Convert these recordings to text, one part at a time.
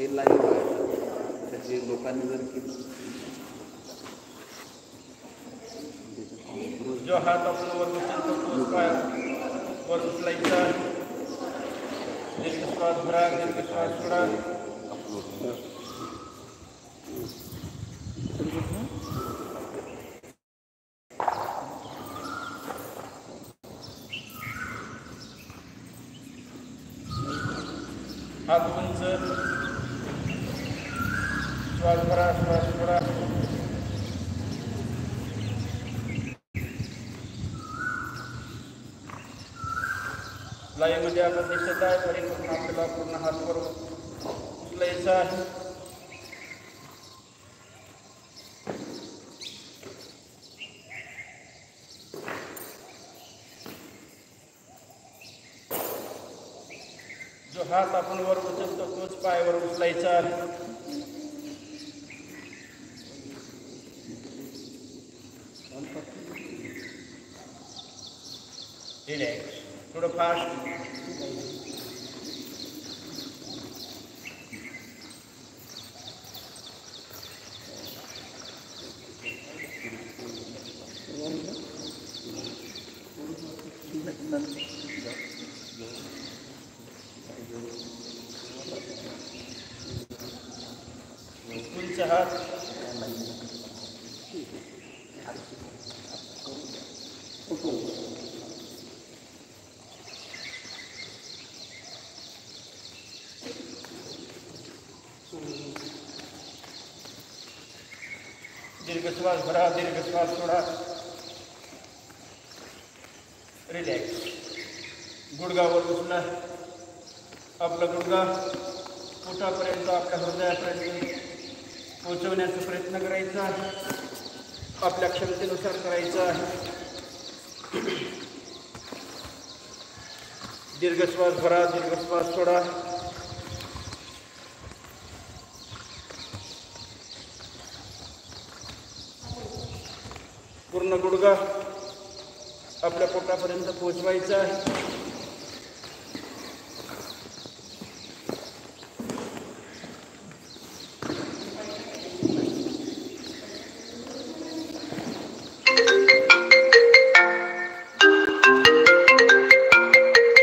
हे लाईव्ह आहे त्याची लोकांनी जर केली जो हात आपण वर उचलतो तोच पाय वर उचलायचा. दीर्घ श्वास भरा, दीर्घ श्वास सोडा. हात उंच, श्वास भरा, श्वास सोडा. लाईव्हमध्ये आपण दिसत आहे परिपूर्ण आपल्याला पूर्ण हात वर उचलायचा आहे. जो हात आपण वर उचलतो तोच पाय वर उचलायचा आहे. रिलॅक्स, थोडं फास्ट. उंच हात, दीर्घ श्वास भरा, दीर्घ श्वास सोडा. रिलॅक्स. गुडघावर उचला. आपला गुडघा पोटापर्यंत आपल्या हृदयापर्यंत पोहोचवण्याचा प्रयत्न करायचा आहे. आपल्या क्षमतेनुसार करायचा आहे. दीर्घ श्वास भरा, दीर्घ श्वास सोडा. पूर्ण गुडघा आपल्या पोटापर्यंत पोहोचवायचा आहे.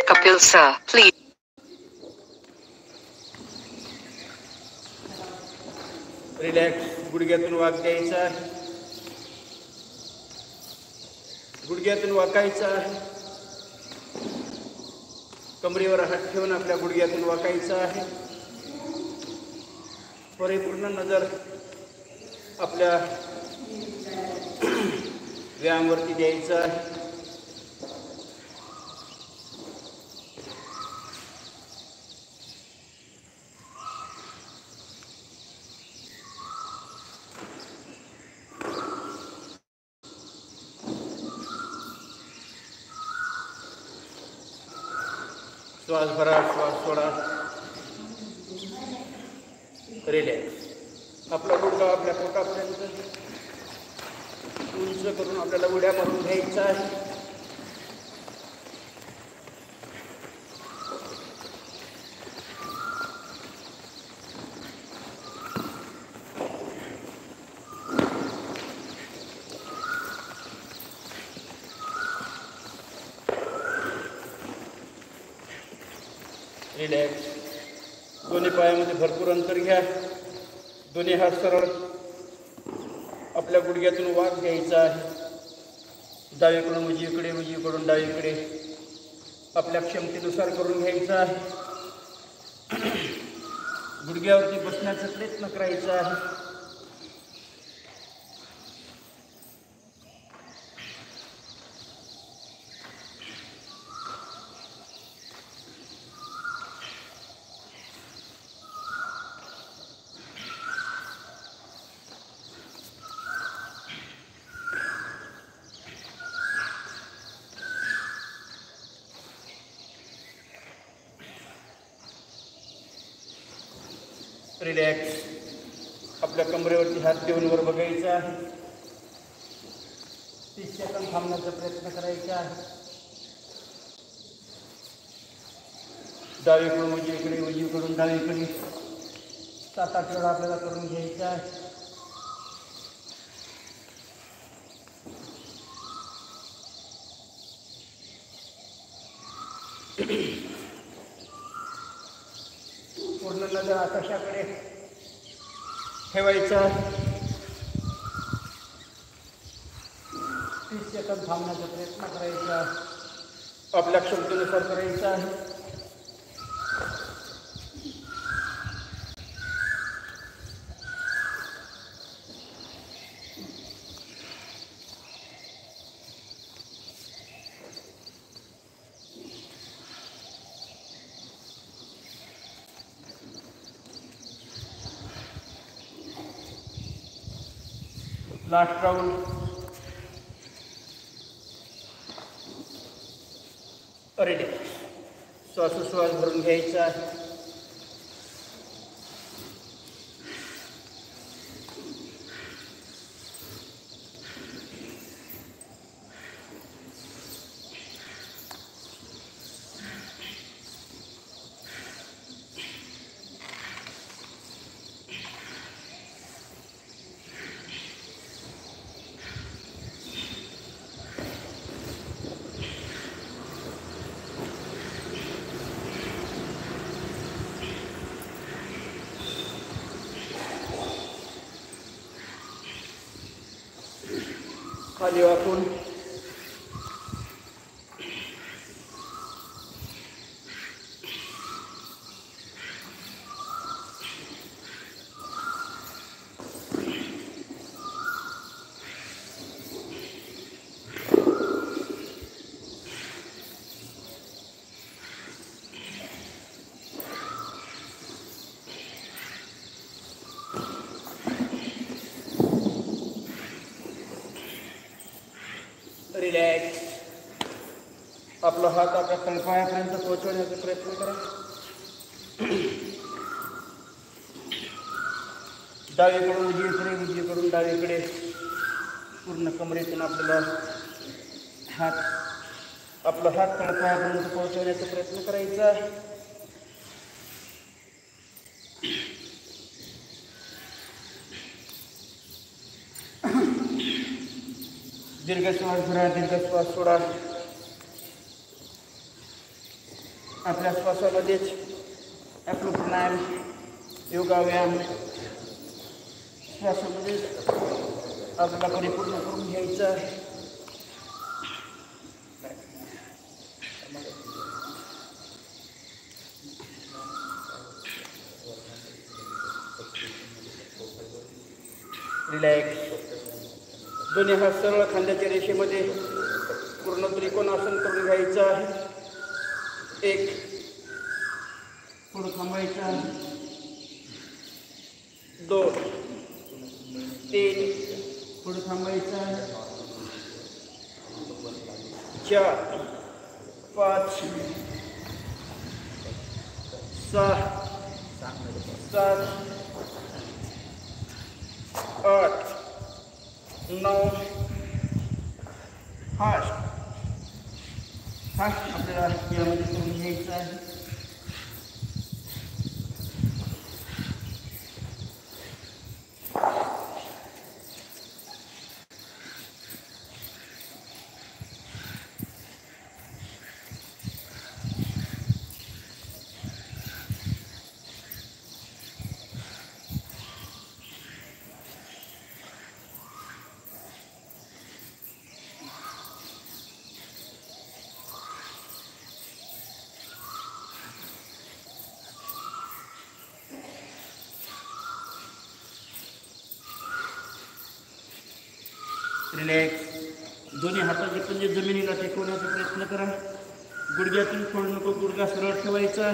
Kapil sir, please. रिलॅक्स. गुडघ्यातून वाक द्यायचा आहे. गुडघ्यातून वाकायचा आहे. कमरेवर हात ठेवून आपल्या गुडघ्यातून वाकायचा आहे. परिपूर्ण नजर आपल्या व्यायामावरती द्यायचा आहे. श्वास भरा, श्वास सोडा. रिलॅक्स. आपला गुडघा आपल्या पोटापर्यंत उंच करून आपल्याला उड्या मारून घ्यायचा आहे. रिलॅक्स. दोन्ही पायामध्ये भरपूर अंतर घ्या. दोन्ही हात सरळ आपल्या गुडघ्यातून वाक घ्यायचा आहे. डावीकडून उजवीकडे, उजवीकडून डावीकडे आपल्या क्षमतेनुसार करून घ्यायचा आहे. गुडघ्यावरती बसण्याचा प्रयत्न करायचा आहे. रिलॅक्स. आपल्या कमरेवरती हात देऊन वर बघायचा आहे. 30 सेकंद थांबण्याचा प्रयत्न करायचा आहे. डावीकडून उजवीकडे, उजवीकडून डावीकडे 7-8 वेळा आपल्याला करून घ्यायचा आहे. पूर्ण नजर आकाशाकडे ठेवायचा. 30 सेकंद थांबण्याचा प्रयत्न करायचा. आपल्या क्षमतेनुसार करायचा आहे. Last round. रेडी. श्वासोश्वास भरून घ्यायचा आहे. खाली वाकून रिलॅक्स. आपला हात आपल्या तळपायापर्यंत पोहोचवण्याचा प्रयत्न करा. डावीकडून उजवीकडे, उजवीकडून डावीकडे पूर्ण कमरेतून आपला हात तळपायापर्यंत पोहोचवण्याचा प्रयत्न करायचा. दीर्घ श्वास भरा, दीर्घ श्वास सोडा. आपल्या श्वासामध्येच आपलं प्राणायाम, योगा व्यायाम श्वासामध्येच आपल्याला परिपूर्ण करून घ्यायचं आहे. रिलॅक्स. दोन्ही हात सरळ खांद्याच्या रेषेमध्ये पूर्ण त्रिकोणासन करून घ्यायचं आहे. 1 पुढं थांबायचं आहे. 2 3 पुढं थांबायचं आहे. 4 5 6 7 8 9 फास्ट आपल्याला यामध्ये करून घ्यायचं आहे. रिलॅक्स. दोन्ही हाताचे पंजे जमिनीला टेकवण्याचा प्रयत्न करा. गुडघ्यातून सोडू नको. गुडघा सरळ ठेवायचा.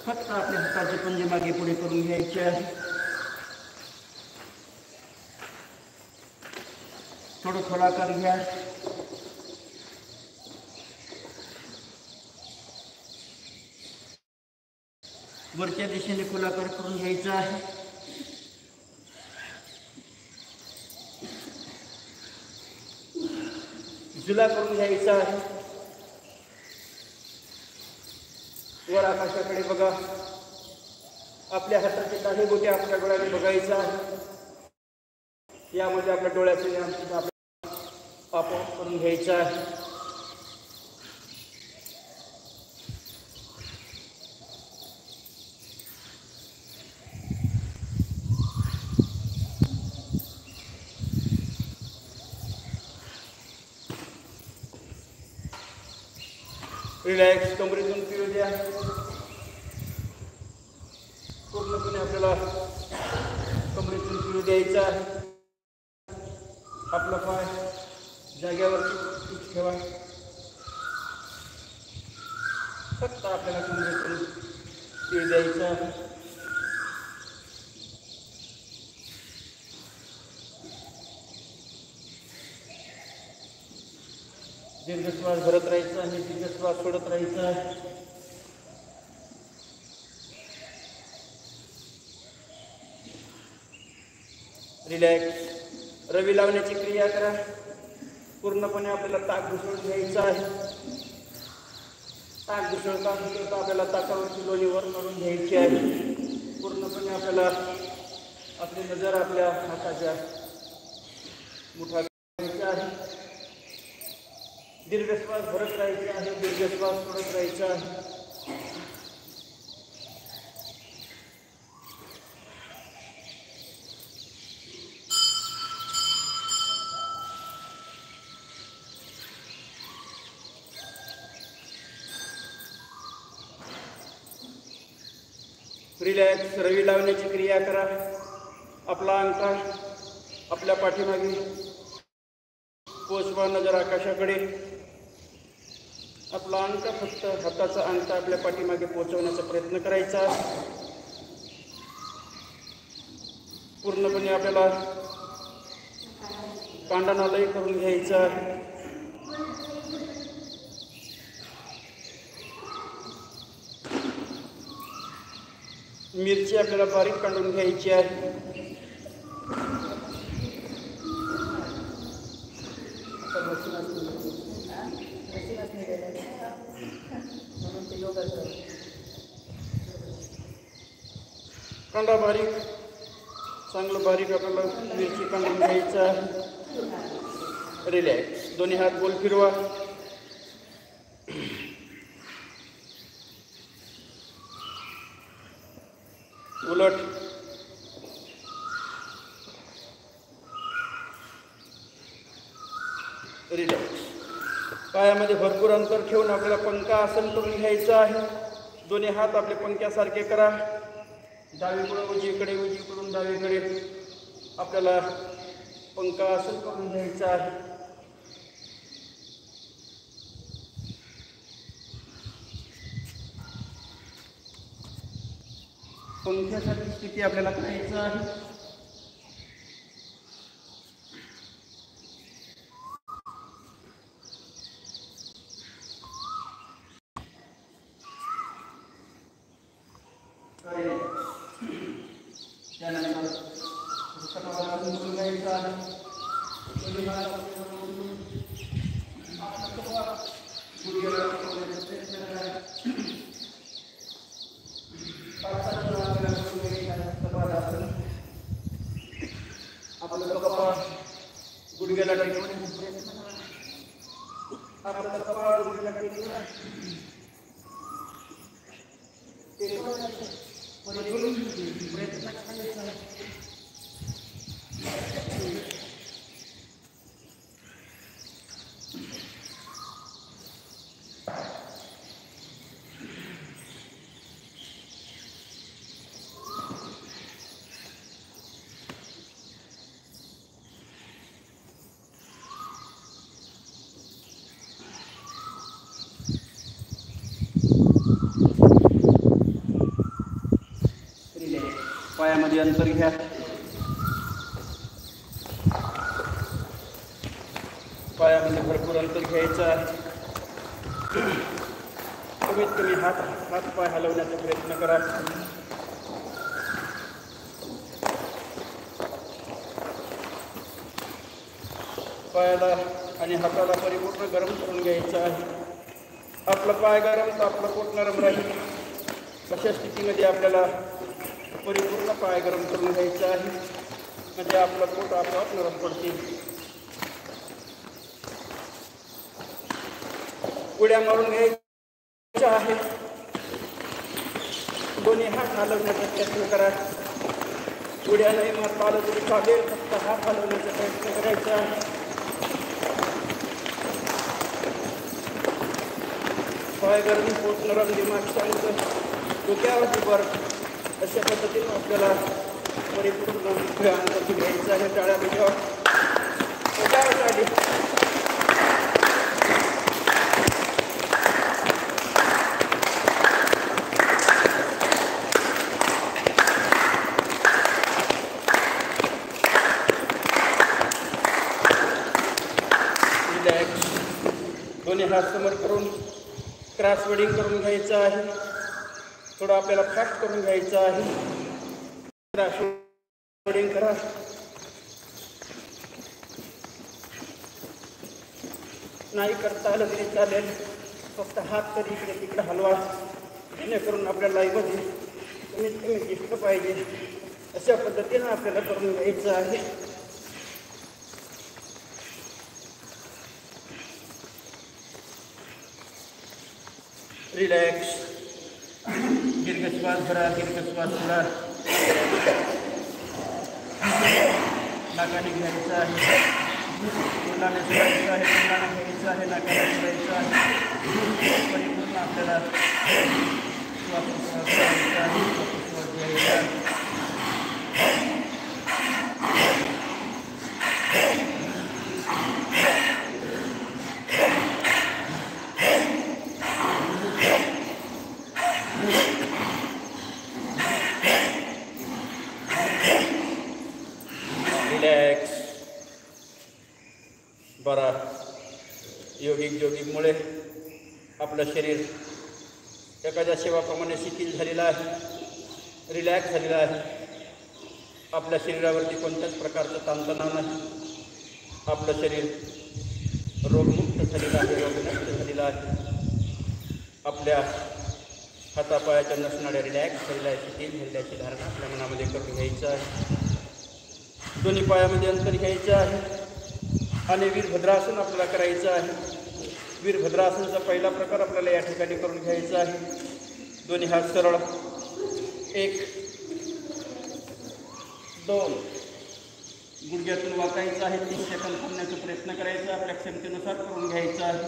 फक्त आपल्या हाताचे पंजे मागे पुढे करून घ्यायचे आहे. थोडं खोलाकार घ्या. वरच्या दिशेने खोलाकार करून घ्यायचा आहे. झुला करून घ्यायचा आहे. वर आकाशाकडे बघा. आपल्या हाताचे काही बोटे आपल्या डोळ्याने बघायचं आहे. यामध्ये आपल्या डोळ्याचे व्यायाम सुद्धा आपल्याला आपोआप करून घ्यायचा आहे. रिलॅक्स, कमरेतून फिरू द्या. पूर्णपणे आपल्याला कमरेतून फिरू द्यायचा आहे. आपला पाय जाग्यावर ठेवा. फक्त आपल्याला कमरेतून फिरू द्यायचा आहे. दीर्घ श्वास भरत राहायचा आहे, दीर्घ श्वास सोडत राहायचा आहे. रिलॅक्स. रवी लावण्याची क्रिया करा. पूर्णपणे आपल्याला ताक घुसळून घ्यायचं आहे. ताक घुसळता आपल्याला ताकावरची लोणी वर काढून घ्यायची आहे. पूर्णपणे आपल्याला आपली नजर आपल्या हाताच्या मुठा घ्यायच्या आहे. दीर्घ श्वास भरत राहायचा आहे, दीर्घ श्वास सोडत राहायचा आहे. रिलॅक्स. रवी लावण्याची क्रिया करा. आपला अंगठा आपल्या पाठीमागे पोचवा, नजर आकाशाकडे. आपला अंगठा फक्त हाताचा अंगठा आपल्या पाठीमागे पोचवण्याचा प्रयत्न करायचा. पूर्णपणे आपल्याला कांडनालय करून घ्यायचा. मिरची आपल्याला बारीक काढून घ्यायची आहे. कांदा बारीक, चांगलं बारीक आपल्याला मिरची काढून घ्यायचा. रिलॅक्स. दोन्ही हात गोल फिरवा. उलट. रिलॅक्स. पायामध्ये भरपूर अंतर ठेवून आपल्याला पंखा आसन करून घ्यायचं आहे. दोन्ही हात आपले पंख्यासारखे करा. डावीकडून उजवीकडे, उजवीकडून डावीकडे आपल्याला पंखा आसन करून घ्यायचं आहे. पंख्यासारखी स्थिती आपल्याला करायचं आहे. त्यानंतर घ्यायचं आहे. आपलं कपाळ गुडघ्याला टेकून, आपलं कपाळ गुडघ्याला टेकून प्रयत्न करायचा. पायामध्ये अंतर घ्या. पायामध्ये भरपूर अंतर घ्यायचं आहे. कमीत कमी हात पाय हलवण्याचा प्रयत्न करा. पायाला आणि हाताला परिपूर्ण गरम करून घ्यायचं आहे. आपलं पाय गरम तर आपलं पोट नरम राहील. अशा स्थितीमध्ये आपल्याला परिपूर्ण पाय गरम करून घ्यायचा आहे, म्हणजे आपलं पोट आपोआप नरम पडतील. उड्या मारून घ्यायच्या आहे. दोन्ही हात हलवण्याचा प्रयत्न करा. उड्या नाही मारता आलं तरी चालेल, फक्त हात हलवण्याचा प्रयत्न करायचा आहे. पाय गरम, पोट नरम, दिमाग शांत, डोक्यावरती वर, अशा पद्धतीने आपल्याला परिपूर्ण व्यायाम करून घ्यायचा आहे. टाळ्या बजावा. डोक्यावर आली. दोन्ही हात समोर करून क्रॉस वेडिंग करून घ्यायचं आहे. थोडं आपल्याला फास्ट करून घ्यायचं आहे. क्रॉस वेडिंग करा. नाही करता आलं तरी चालेल, फक्त हात तरी इकडे तिकडे हलवा, जेणेकरून आपल्या लाईव्हमध्ये कमीत कमी दिसलं पाहिजे. अशा पद्धतीनं आपल्याला करून घ्यायचं आहे. रिलॅक्स. दीर्घ श्वास भरा, दीर्घ श्वास सोडा. नाकाने घ्यायचं आहे, तोंडाने सोडायचं आहे, तोंडाने घ्यायचं आहे, नाकाने सोडायचं आहे. परिपूर्ण आपल्याला श्वासोच्छ्वास करायचा आहे, श्वासोच्छ्वास घ्यायचा आहे. रिलॅक्स. बरा. योगिकमुळे आपलं शरीर एखाद्या सेवाप्रमाणे शिथिल झालेलं आहे, रिलॅक्स झालेलं आहे. आपल्या शरीरावरती कोणत्याच प्रकारचा ताणतणाव नाही. आपलं शरीर रोगमुक्त झालेलं आहे, रोगमुक्त झालेलं आहे. आपल्या हातापायाच्या नसणाऱ्या रिलॅक्स झालेल्या आहे, शिथिल झालेल्याची धारणा आपल्या मनामध्ये करून घ्यायचं आहे. दोन्ही पायामध्ये अंतर घ्यायचं आहे आणि वीरभद्रासन आपल्याला करायचं आहे. वीरभद्रासनचा पहिला प्रकार आपल्याला या ठिकाणी करून घ्यायचा आहे. दोन्ही हात सरळ. 1 2. गुडघ्यातून वाकायचं आहे. 30 सेकंद थांबण्याचा प्रयत्न करायचा. आपल्या क्षमतेनुसार करून घ्यायचं आहे.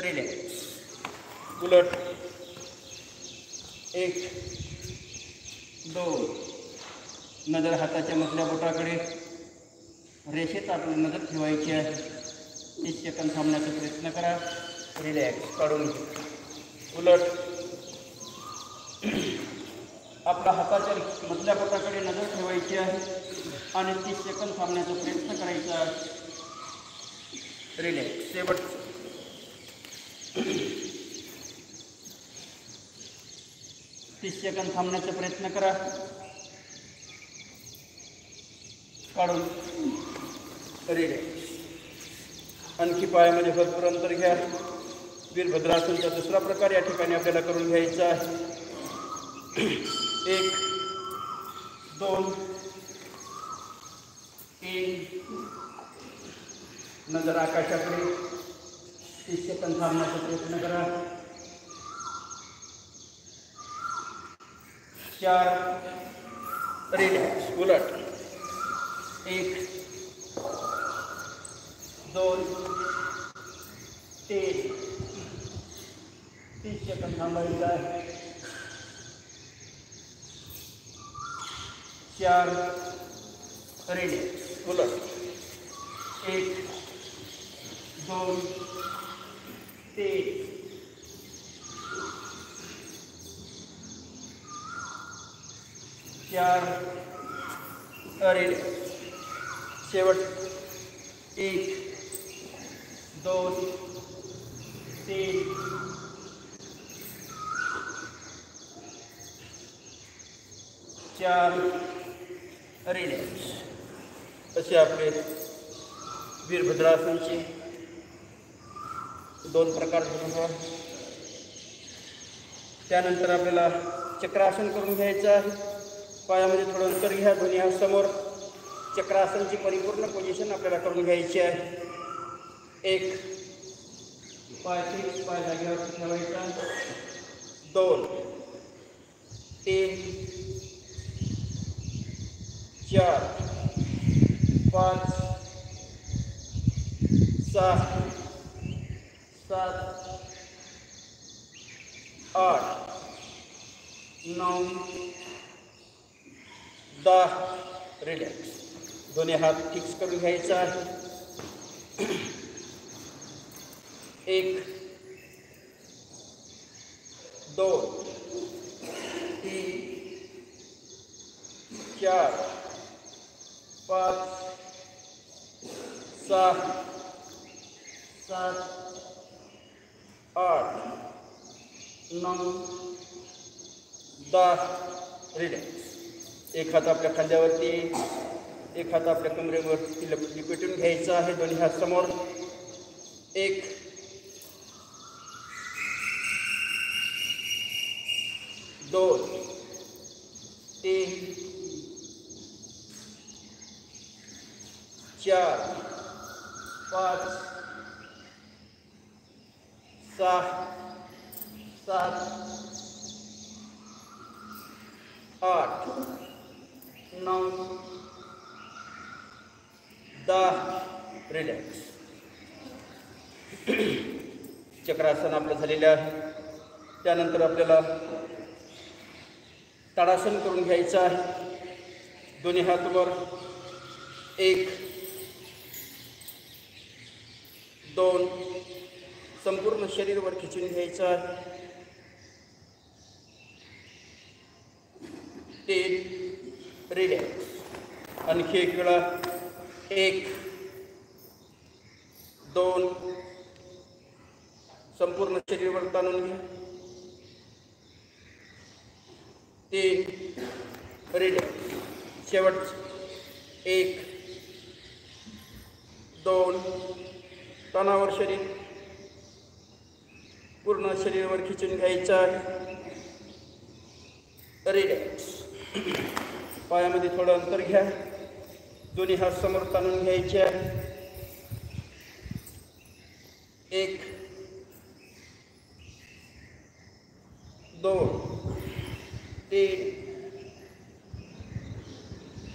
रिलॅक्स. उलट. 1 2. नजर हाताच्या मधल्या बोटाकडे, रेषेत आपली नजर ठेवायची आहे. 30 सेकंद थांबण्याचा प्रयत्न करा. रिलॅक्स. काढून उलट. आपल्या हाताच्या मधल्या बोटाकडे नजर ठेवायची आहे आणि 30 सेकंद थांबण्याचा प्रयत्न करायचा आहे. रिलॅक्स. शेवट. तीस सेकंद थांबण्याचा प्रयत्न करा. काढून रिलॅक्स. आणखी पायामध्ये भरपूर अंतर घ्या. वीरभद्रासनचा दुसरा प्रकार या ठिकाणी आपल्याला करून घ्यायचा आहे. 1 2 3. नजर आकाशाकडे. 30 सेकंद थांबण्याचा प्रयत्न करा. 4. रिलॅक्स. उलट. 1 2 3. 30 सेकंद थांबायचं आहे. 4. रिलॅक्स. उलट. 1 2 3. 4. रिलॅक्स. शेवट. 1 2 3 4. रिलॅक्स. असे आपले वीरभद्रासनचे 2 प्रकार. त्यानंतर आपल्याला चक्रासन करून घ्यायचं आहे. पायामध्ये थोडं अंतर घ्या. दोन्ही हात समोर. चक्रासनची परिपूर्ण पोझिशन आपल्याला करून घ्यायची आहे. 1 पाय फिक्स, पाय जागेवर ठेवायचा. 2 3 4 5 6 7 8 9 10. रिलॅक्स. दोन्ही हात फिक्स करून घ्यायचा आहे. 1 2 3 4 5 6 7 8 9 10. रिलॅक्स. एक हात आपल्या खांद्यावरती, एक हात आपल्या कमरेवरती लिपेटून घ्यायचा आहे. दोन्ही हात समोर. 1 2 3 4 5 6 7 8 9 10. रिलॅक्स. चक्रासन आपलं झालेलं आहे. त्यानंतर आपल्याला ताडासन करून घ्यायचं आहे. दोन्ही हात वर. 1 2 संपूर्ण शरीर वर खिचून घ्यायचं आहे. 3 रिलॅक्स. आणखी एक वेळा. 1 2 संपूर्ण शरीरावर ताणून घ्या. 3 रिलॅक्स. शेवट. 1 2 तणावर शरीर पूर्ण शरीरावर खिचून घ्यायचं आहे. रिलॅक्स. पायामध्ये थोडं अंतर घ्या. दोन्ही हात समोर ताणून घ्यायचे आहे. 1 2 3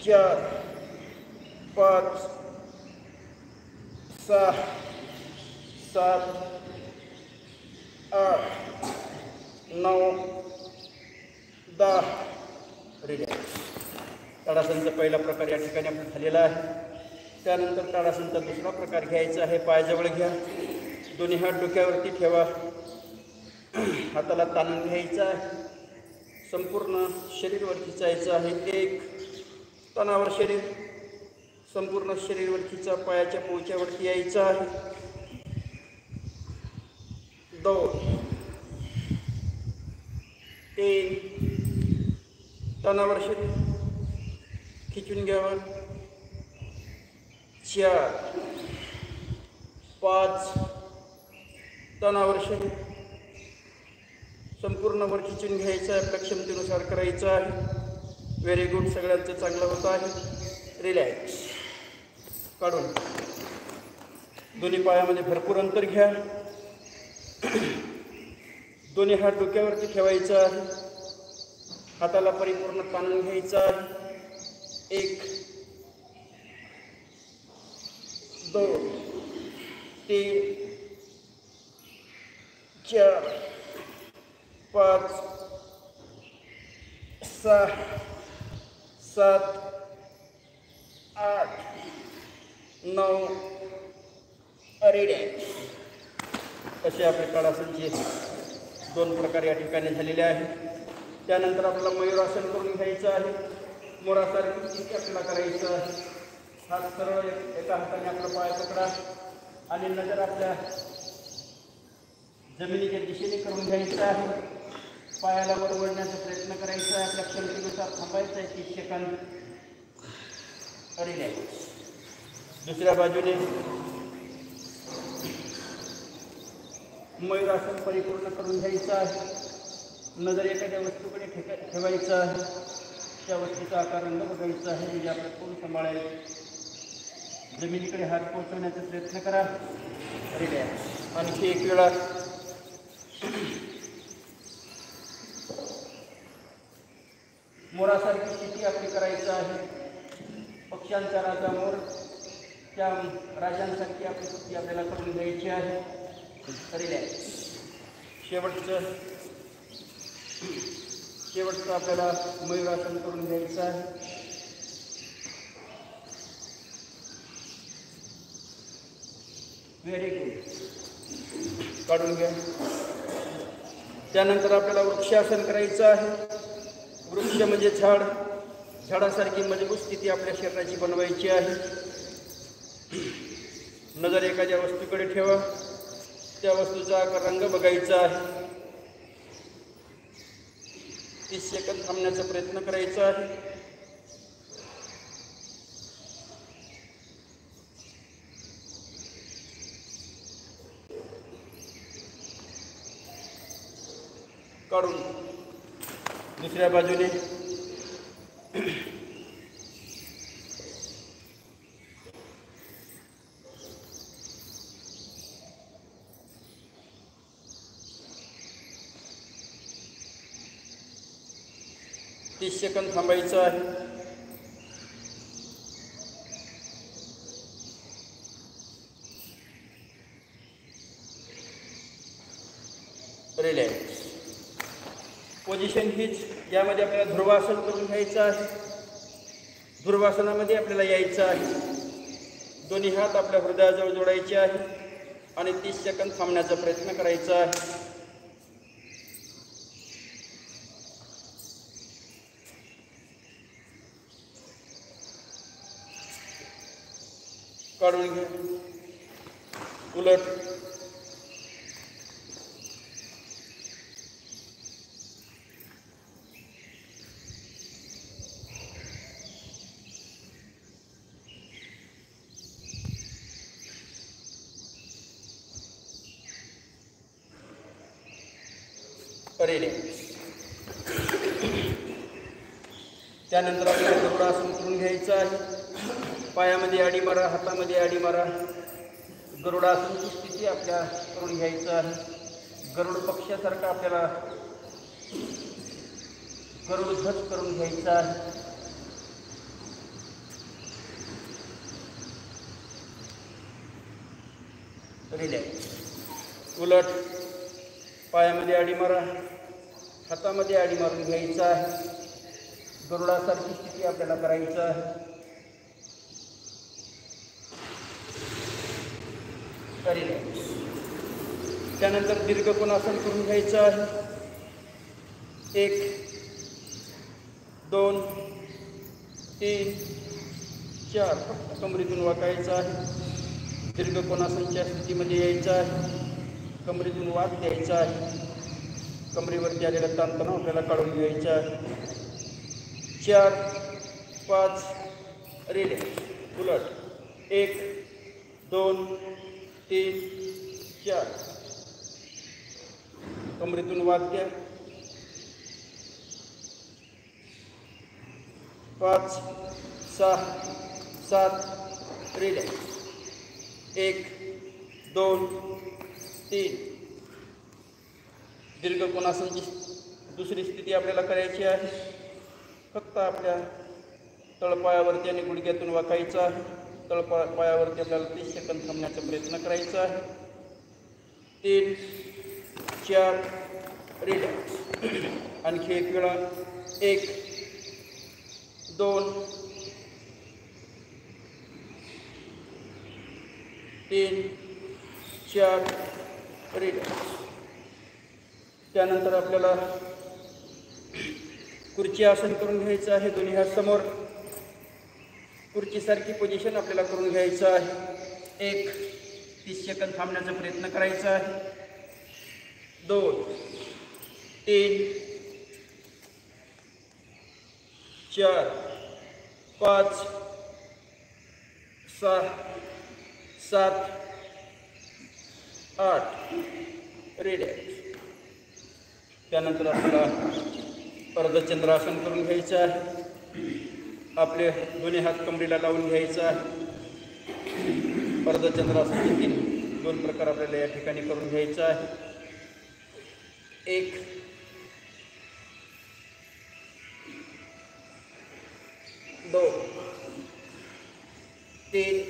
4 5 6 7 8 9 10. रिलॅक्स. ताडासनचा पहिला प्रकार या ठिकाणी आपण झालेला आहे. त्यानंतर ताडासनचा दुसरा प्रकार घ्यायचा आहे. पायाजवळ घ्या. दोन्ही हात डोक्यावरती ठेवा. हाताला ताणून घ्यायचा आहे. संपूर्ण शरीरवर खिचायचं आहे. 1 तणावर शरीर संपूर्ण शरीरवर खिचा. पायाच्या पोळच्यावरती यायचं आहे. 2 3 तणावर शरीर खिचून घ्यावं. 4 5 तणावर शरीर संपूर्ण वर खिचून घ्यायचं आहे. आपल्या क्षमतेनुसार करायचं आहे. Very good. सगळ्यांचं चांगलं होतं आहे. रिलॅक्स. काढून दोन्ही पायामध्ये भरपूर अंतर घ्या. दोन्ही हात डोक्यावरती ठेवायचं आहे. हाताला परिपूर्ण ताणून घ्यायचं आहे. 1 2 3 4 5 6 7 8 9. रिलॅक्स. असे आपले ताडासनचे 2 प्रकार या ठिकाणी झालेले आहेत. त्यानंतर आपल्याला मयूरासन करून घ्यायचं आहे. मोरासारखी आपल्याला करायचं आहे. हात सरळ एका हाताने आपला पाय पकडा आणि नजर आपल्या जमिनीच्या दिशेने करून घ्यायचं आहे. पायाला वर वळण्याचा प्रयत्न करायचा आहे. आपल्या क्षमतेनुसार थांबायचं आहे. 30 सेकंद. रिलॅक्स. दुसऱ्या बाजूने मयूरासन परिपूर्ण करून घ्यायचं आहे. नजर एखाद्या वस्तूकडे ठेवायचं आहे, त्या वस्तूचा आकार रंग बघायचा आहे, म्हणजे आपलं तोंड सांभाळायचं. जमिनीकडे हात पोहोचवण्याचा प्रयत्न करा. रिलॅक्स. आणखी एक वेळा. मोरासारखी स्थिती आपली करायचं आहे. पक्ष्यांचा राजा मोर, त्या राजांसारखी आपली स्थिती आपल्याला करून घ्यायची आहे. रिलॅक्स. शेवटचं आपल्याला मयूरासन करून घ्यायचं आहे. Very good. काढून घ्या. त्यानंतर आपल्याला वृक्षासन करायचं आहे. वृक्ष म्हणजे झाड. झाडासारखी मजबूत स्थिती आपल्या शरीराची बनवायची आहे. नजर एखाद्या वस्तूकडे ठेवा, त्या वस्तूचा आकार रंग बघायचा आहे. 30 सेकंद थांबण्याचा प्रयत्न करायचा आहे. काढून दुसऱ्या बाजूने. तीस सेकंद थांबायचं आहे. रिलॅक्स. पोझिशन हीच. यामध्ये आपल्याला ध्रुवासन करून घ्यायचं आहे. ध्रुवासनामध्ये आपल्याला यायचं आहे. दोन्ही हात आपल्या हृदयाजवळ जोडायचे आहे आणि 30 सेकंद थांबण्याचा प्रयत्न करायचा आहे. काढून घ्या. उलट. त्यानंतर आपल्याला गरुडासन करून घ्यायचं आहे. पायामध्ये आडी मारा, हातामध्ये आडी मारा. गरुडासनची स्थिती आपल्या करून घ्यायचं आहे. गरुड पक्षासारखा आपल्याला गरुड ध्वज करून घ्यायचा आहे. रिलॅक्स. उलट. पायामध्ये आडी मारा, हातामध्ये आडी मारून घ्यायचं आहे. गरुडासारखी स्थिती आपल्याला करायचं आहे. रिलॅक्स. त्यानंतर दीर्घ कोणासन करून घ्यायचं आहे. 1 2 3 4. फक्त कमरेतून वाकायचं आहे. दीर्घ कोणासनच्या स्थितीमध्ये यायचं आहे. कमरेतून वाक द्यायचा आहे. कमरेवरती आलेला ताणतणाव आपल्याला काढून घ्यायचा आहे. 4 5. रिलॅक्स. उलट. 1 2 3 4. कमरेतून वाक द्या. 5 6 7. रिलॅक्स. 1 2 3. दीर्घ कोणासनची दुसरी स्थिती आपल्याला करायची आहे. फक्त आपल्या तळपायावरती आणि गुडघ्यातून वाकायचं आहे. तळपायावरती आपल्याला 30 सेकंद थांबण्याचा प्रयत्न करायचा आहे. 3 4. रिलॅक्स. आणखी एक वेळा. 1 2 3 4. रिलॅक्स. त्यानंतर आपल्याला खुर्ची आसन करून घ्यायचं आहे. दोन्ही हात समोर. खुर्चीसारखी पोझिशन आपल्याला करून घ्यायचं आहे. 1 30 सेकंद थांबण्याचा प्रयत्न करायचा आहे. 2 3 4 5 6 7 8. रिलॅक्स. त्यानंतर आपल्याला अर्धचंद्रासन करून घ्यायचं आहे. आपले दोन्ही हात कमरेला लावून घ्यायचं आहे. अर्धचंद्रासनाचे 2 प्रकार आपल्याला या ठिकाणी करून घ्यायचं आहे. 1 2 3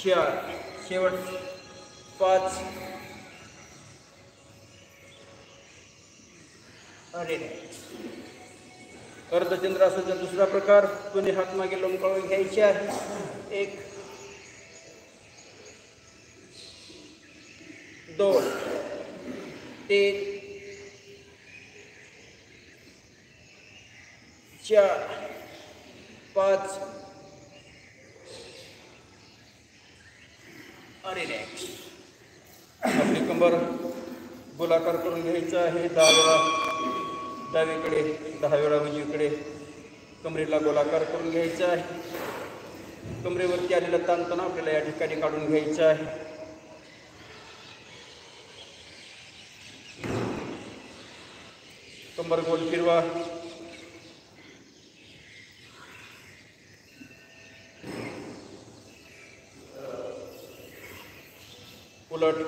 4 शेवट 5. अरे अर्धचंद्रासनाचा दुसरा प्रकार दोन्ही हात मागे लोंबकळून घ्यायचे आहे. 1 2 3 4 5. रिलॅक्स. आपली कंबर गोलाकार करून घ्यायचं आहे. 10 वेळा डावीकडे, 10 वेळा उजवीकडे कमरेला गोलाकार करून घ्यायचा आहे. कमरेवरती आलेला ताणतणाव आपल्याला या ठिकाणी काढून घ्यायचा आहे. कंबर गोल फिरवा. उलट.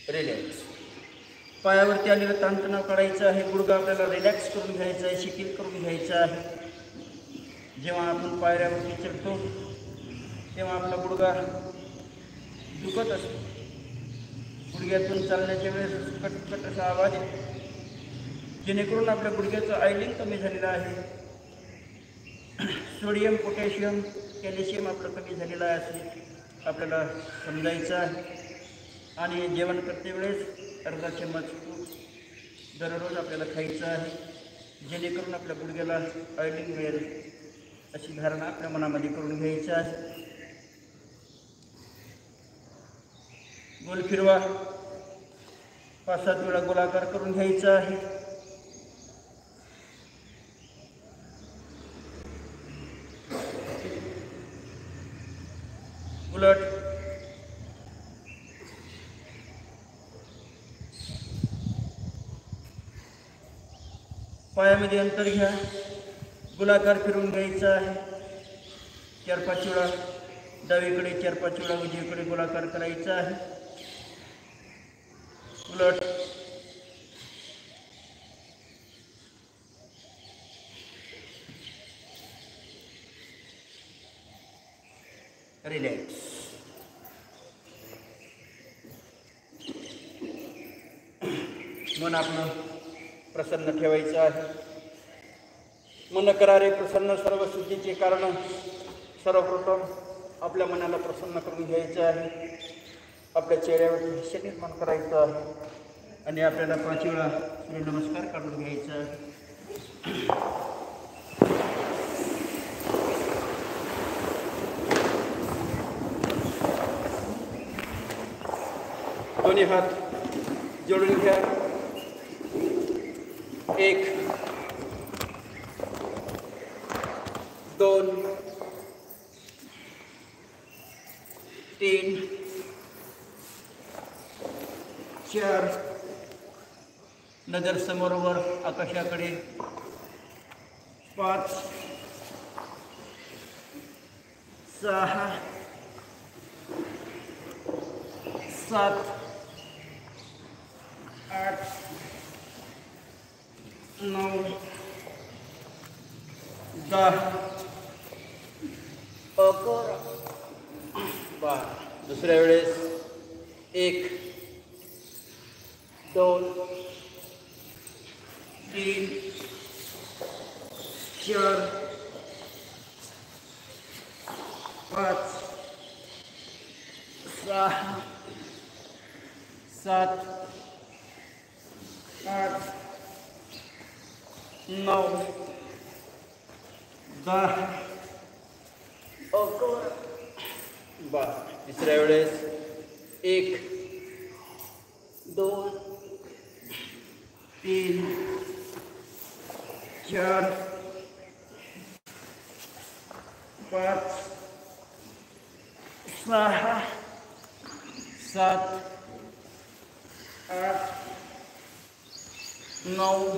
रिलॅक्स. पायावरती आलेलं ताणतणाव काढायचं आहे. गुडघा आपल्याला रिलॅक्स करून घ्यायचा आहे, शिथिल करून घ्यायचा आहे. जेव्हा आपण पायऱ्यावरती चढतो तेव्हा आपला गुडघा दुखत असतो. गुडघ्यातून चालण्याच्या वेळेस कटकट असा आवाज येतो, जेणेकरून आपल्या गुडघ्याचं आयलिंग कमी झालेलं आहे. सोडियम, पोटॅशियम, कॅल्शियम आपलं कमी झालेलं आहे असे आपल्याला समजायचं आहे. आणि जेवण करते वेळेस अर्धा चम्मच तूप दररोज आपल्याला खायचं आहे, जेणेकरून आपल्या गुडघ्याला आयलिंग मिळेल अशी धारणा आपल्या मनामध्ये करून घ्यायची आहे. गोल फिरवा. 5-7 वेळा गोलाकार करून घ्यायचा आहे. उलट. पायामध्ये अंतर घ्या. गोलाकार फिरून घ्यायचा आहे. 4-5 वेळा डावीकडे, 4-5 वेळा उजवीकडे गोलाकार करायचा आहे. उलट. रिलॅक्स. मन आपलं प्रसन्न ठेवायचं आहे. मन करारे प्रसन्न सर्व सिद्धीचे कारण. सर्वप्रथम आपल्या मनाला प्रसन्न करून घ्यायचं आहे. आपल्या चेहऱ्यावरती हास्य निर्माण करायचं आहे आणि आपल्याला 5 वेळा सूर्यनमस्कार काढून घ्यायचा आहे. दोन्ही हात जोडून घ्या. 1 2 3 4. नजर समोरवर आकाशाकडे. 5 6 7 8 9 10 11 12. दुसऱ्या वेळेस 1 2 3 4 5 6 7 8 9 10 11 12. तिसऱ्या वेळेस 1 2 3 4 5 6 7 8 9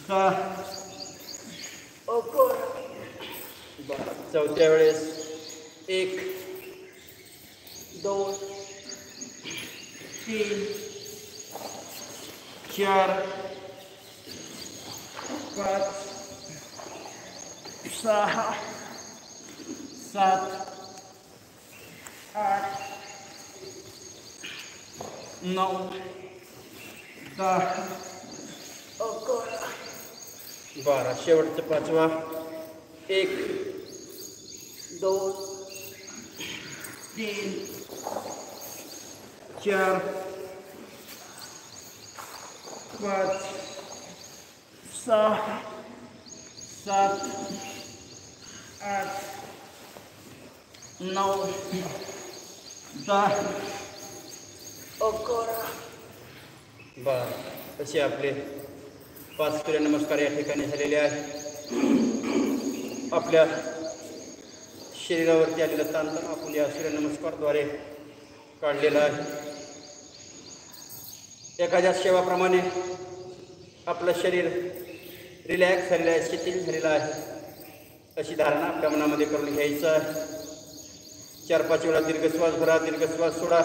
10 चौथ्या वेळेस 1 2 3 4 5 6 7 8 9 10 12 शेवटचं 5वा 1 2 3 4 5 6 7 8 9 10 12 असे आपले 5 सूर्यनमस्कार या ठिकाणी झालेले आहेत. आपल्या शरीरावरती आलेला ताणतणाव आपण या सूर्यनमस्कारद्वारे काढलेला आहे. एखाद्या सेवाप्रमाणे आपलं शरीर रिलॅक्स झालेलं आहे, शिथिल झालेलं आहे अशी धारणा आपल्या मनामध्ये करून घ्यायचं आहे. 4-5 वेळा दीर्घ श्वास भरा, दीर्घ श्वास सोडा.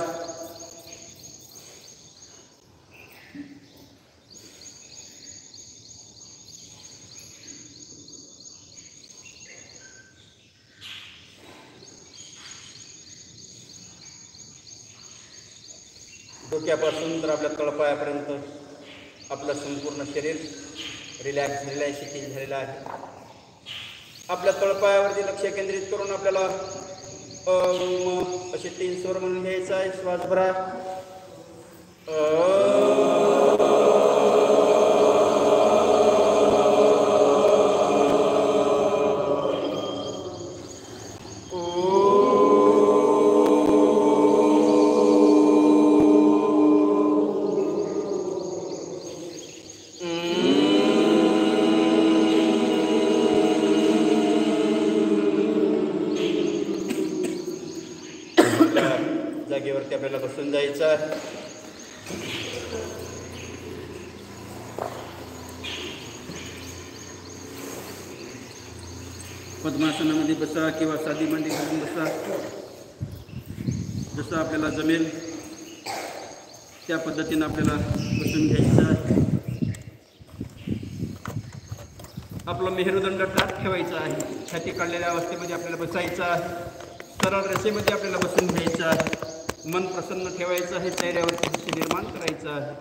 डोक्यापासून तर आपल्या तळपायापर्यंत आपलं संपूर्ण शरीर रिलॅक्स झालेलं आहे, शिथिल झालेलं आहे. आपल्या तळपायावरती लक्ष केंद्रित करून आपल्याला असे 3 स्वर म्हणून घ्यायचा आहे. श्वास भरा. जागेवरती आपल्याला बसून जायचं आहे. पद्मासनामध्ये बसा किंवा साधी मांडी घालून बसा, जसं आपल्याला जमेल त्या पद्धतीनं आपल्याला बसून घ्यायचं आहे. आपलं मेरुदंड टाट ठेवायचा आहे. छाती काढलेल्या अवस्थेमध्ये आपल्याला बसायचं आहे. सरळ रेषेमध्ये आपल्याला बसून घ्यायचं आहे. मन प्रसन्न ठेवायचं आहे. चेहऱ्यावरती हास्य निर्माण करायचं आहे.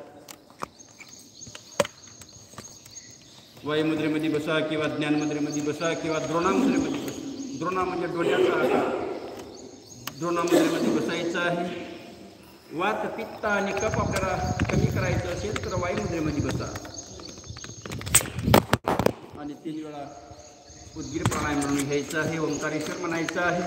वायुमुद्रेमध्ये बसा किंवा ज्ञानमुद्रेमध्ये बसा किंवा द्रोणामुद्रेमध्ये बसा. द्रोणा म्हणजे डोळ्याचा आकार. द्रोणामुद्रेमध्ये बसायचं आहे. वात, पित्त आणि कफ आपल्याला कमी करायचं असेल तर वायुमुद्रेमध्ये बसा आणि 3 वेळा उद्गीर प्राणायाम म्हणून घ्यायचा आहे. ओंकारेश्वर म्हणायचं आहे.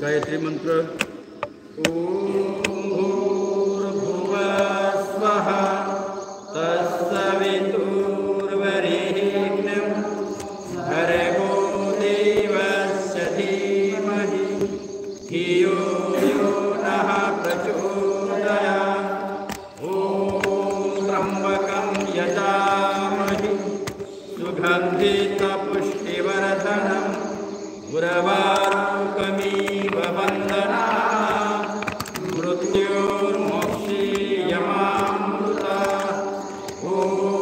गायत्री मंत्र. ओम भूर्भुवः स्वः तत्सवितुर्वरेण्यं भर्गो देवस्य धीमहि धियो यो नः प्रचोदयात्. ओम त्र्यम्बकं यजामहे सुगन्धितपुष्टिवर्धनम् उर्वारुकमिव वन्दनात्. मृत्योर्मोक्षीयमामृता. ओम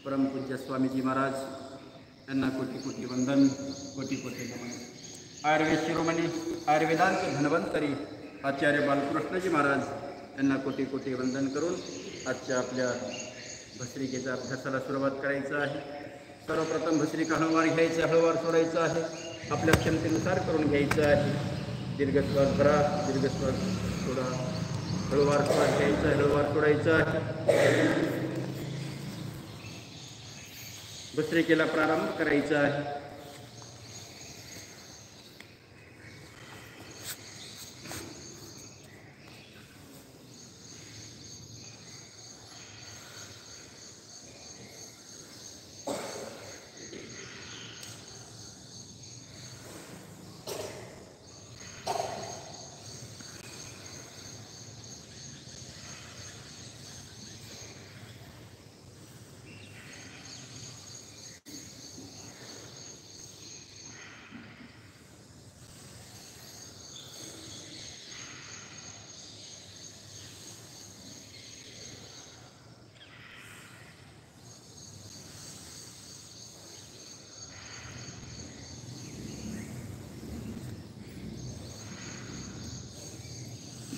परमपूज्य स्वामीजी महाराज यांना कोटी कोटी वंदन, कोटी कोटी नमन. आयुर्वेद शिरोमणी आयुर्वेदांचे धन्वंतरी आचार्य बालकृष्णजी महाराज यांना कोटी कोटी वंदन करून आजच्या आपल्या भस्त्रिकेच्या अभ्यासाला सुरुवात करायचं आहे. सर्वप्रथम भस्त्रिका हळूवार घ्यायचं, हळूवार सोडायचं आहे. आपल्या क्षमतेनुसार करून घ्यायचं आहे. दीर्घश्वास भरा, दीर्घश्वास सोडा, हळूवार श्वास घ्यायचा, हळूवार सोडायचा आहे. भस्त्रिकेला प्रारंभ करायचा आहे.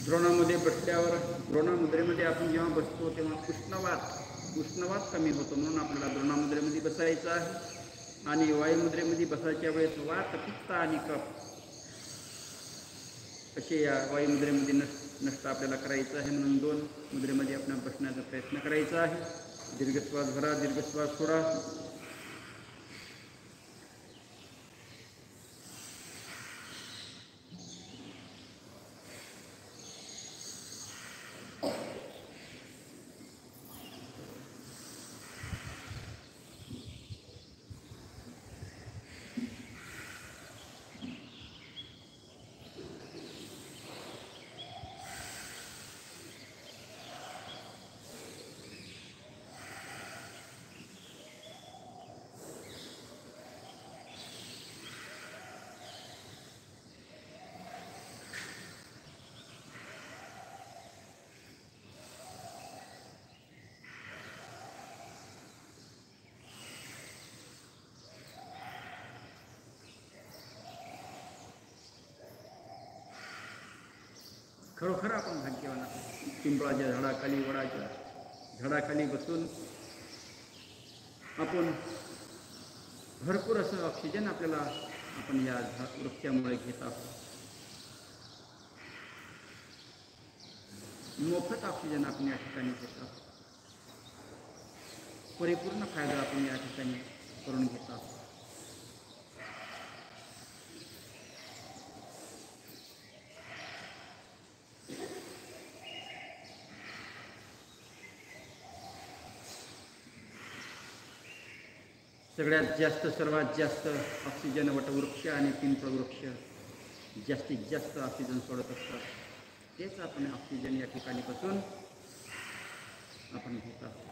द्रोणामध्ये बसल्यावर द्रोणामुद्रेमध्ये आपण जेव्हा बसतो तेव्हा उष्णवात कमी होतो, म्हणून आपल्याला द्रोणामुद्रेमध्ये बसायचं आहे. आणि वायुमुद्रेमध्ये बसायच्या वेळेस वात, पित्त आणि कफ असे या वायुमुद्रेमध्ये नष्ट आपल्याला करायचं आहे. म्हणून 2 मुद्रेमध्ये आपण बसण्याचा प्रयत्न करायचा आहे. दीर्घश्वास भरा, दीर्घश्वास सोडा. खरोखर आपण भाग्यवान आहोत. पिंपळाच्या झाडाखाली, वडाच्या झाडाखाली बसून आपण भरपूर असं ऑक्सिजन आपण या वृक्षामुळे घेत आहोत. मोफत ऑक्सिजन आपण या ठिकाणी घेत आहोत. परिपूर्ण फायदा आपण या ठिकाणी करून घेत आहोत. सर्वात जास्त ऑक्सिजन वटवृक्ष आणि पिंपळ वृक्ष जास्तीत जास्त ऑक्सिजन सोडत असतात. तेच आपण ऑक्सिजन या ठिकाणी बसून आपण घेत आहोत.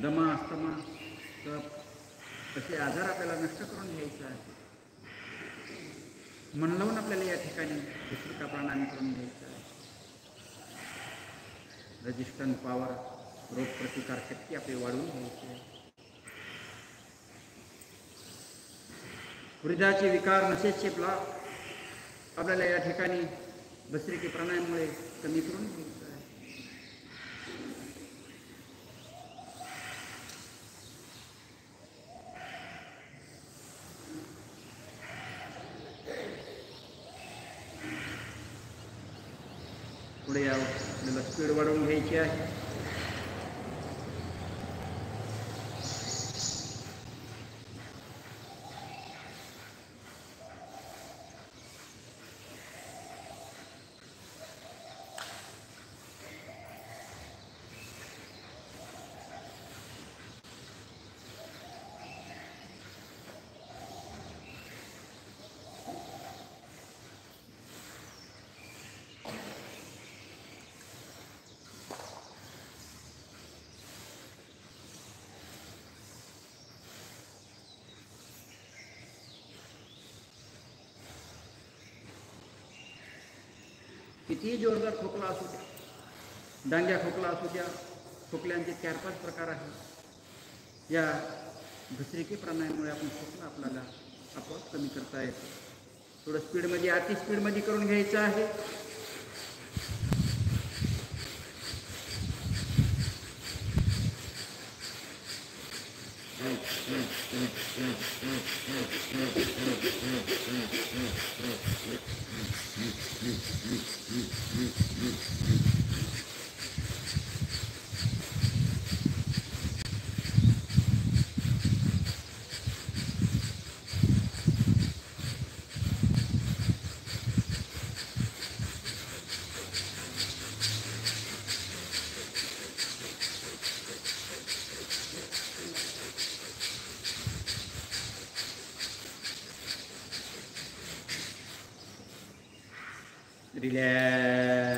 दमा, अस्थमा, कफ असे आजार आपल्याला नष्ट करून घ्यायचे आहे. मन लावून आपल्याला या ठिकाणी भस्त्रिका प्राणायाम करून घ्यायचा आहे. रेजिस्टन्स पॉवर, रोगप्रतिकार शक्ती आपली वाढवून घ्यायची आहे. हृदयाचे विकार, नशेचे ब्लॉक आपल्याला या ठिकाणी भस्त्रिका प्राणायामामुळे कमी करून घ्यायचं आहे. पुढे यावं, आपल्याला स्पीड वाढवून घ्यायची आहे. कितीही जोरदार खोकला असू द्या, डांग्या खोकला असू द्या, खोकल्यांचे 4-5 प्रकार आहेत. या भस्त्रिके प्राणायामामुळे आपण खोकला आपल्याला आपोआप कमी करता येतो. थोडं स्पीडमध्ये, अति स्पीडमध्ये करून घ्यायचं आहे. रिलॅक्स.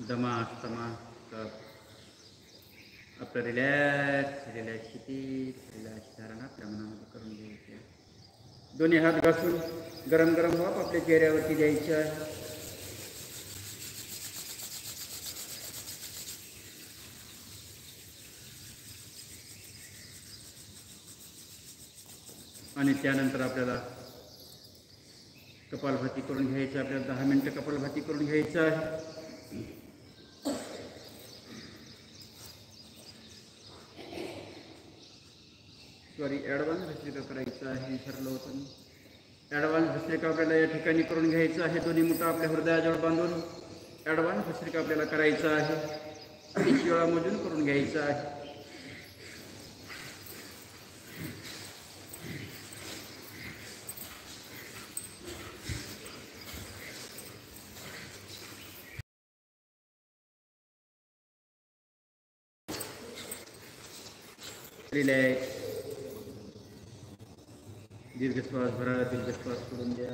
दमा तमा सब आपलं रिलॅक्स किती रिलॅक्स धारणा आपल्या मनामध्ये करून घ्यायची. दोन्ही हात घासून गरम गरम वाफ आपल्या चेहऱ्यावरती द्यायची आहे. आणि त्यानंतर आपल्याला कपालभाती करून घ्यायचं. आपल्याला 10 मिनटं कपालभाती करून घ्यायचं आहे. ॲडव्हान्स भस्त्रिका करायचं आहे, विसरलो होतं मी. ॲडव्हान्स भस्त्रिका आपल्याला या ठिकाणी करून घ्यायचं आहे. दोन्ही मुठा आपल्या हृदयाजवळ बांधून ॲडव्हान्स भस्त्रिका आपल्याला करायचं आहे. 30 वेळा मोजून करून घ्यायचं आहे. रिलॅक्स. दीर्घ श्वास भरा, दीर्घ श्वास सोडून द्या.